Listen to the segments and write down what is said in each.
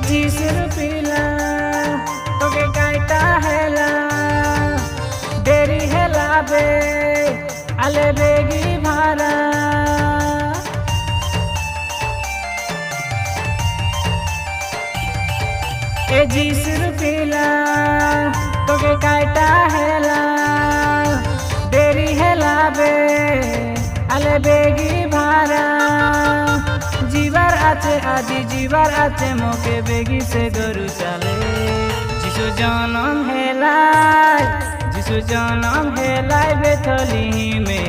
जीसर पीला तोके काइटा हेला देरी हेला बे आले बेगी भारा ए जीसर पीला तोके काइटा हेला देरी हेला बे आले बेगी भारा जीवार आचे আজি जीवार आचे मोके बेगी से गरु चाले जिसु जनम हेलाय जिसु जनम हेलाय बेथली में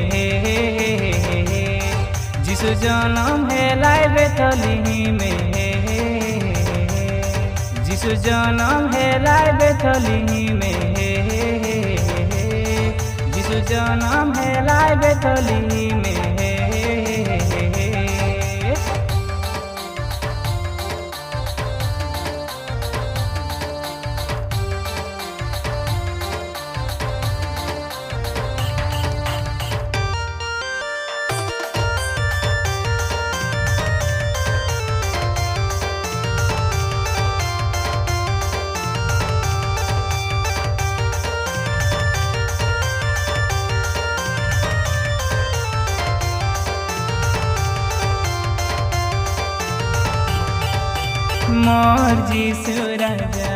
जिसु जनम हेलाय बेथली में जिसु जनम हेलाय बेथली में जिसु जनम हेलाय बेथली में मोर जीसु राजा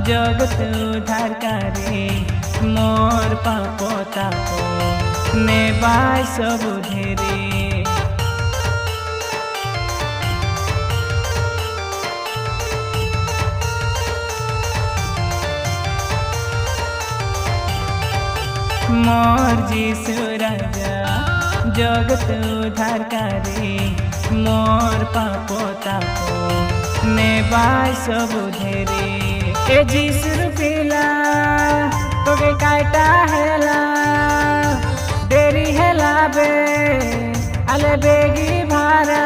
जगत उद्धार करे मोर पापो तापो नेबाय सब धेरे मोर जीसु राजा जगत उद्धार करे मोर पापो तापो नेबाय सब धेरे ए जीसर पीला तोके काइटा हेला देरी हेला बे आले बेगी भारा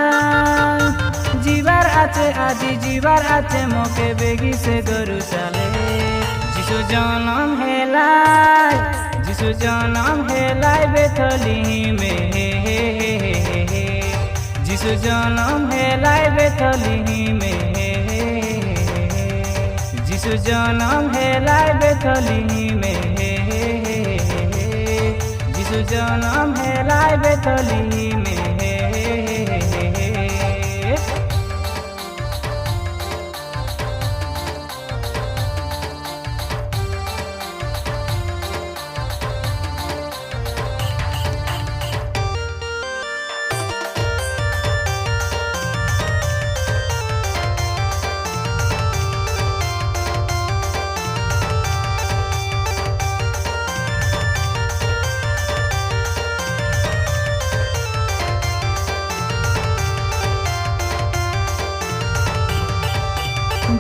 जीवार आचे আজি जीवार आचे मोके बेगी से गरु चाले जिसु जनम हेलाय जिसु जनम हेलाय बेथली में जिसु जनम हेलाय बेथली में जिसु जनम हेलाय बेथली में जिसु जनम हेलाय बेथली में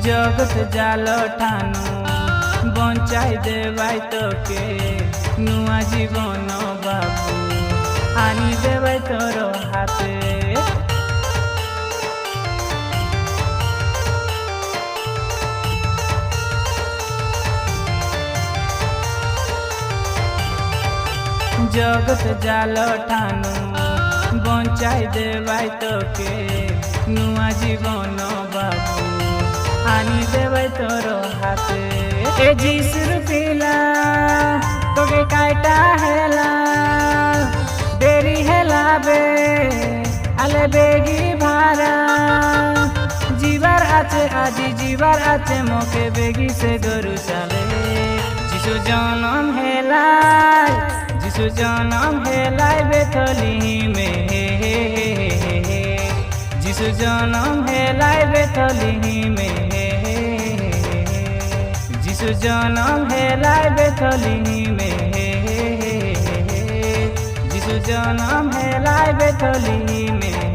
जगत जाल ठानु बंचाई देवाई तोके नुआ जीवन बाबू आनी देवाई तोर हाथे जगत जाल ठानु बंचाई देवाई तोके नुआ जीवन बाबू आनी देवाई तोर हाथे ए जीसर पीला तोके काइटा हेला देरी हेला बे आले बेगी भारा जीवार आचे আজি जीवार आचे मोके बेगी से गरु चाले जिसु जनम हेलाय जिसु जनम हेलाय बेथली में जिसु जनम हेलाय बेथली में जिसु जनम हेलाय बेथली में जिसु जनम हेलाय बेथली में।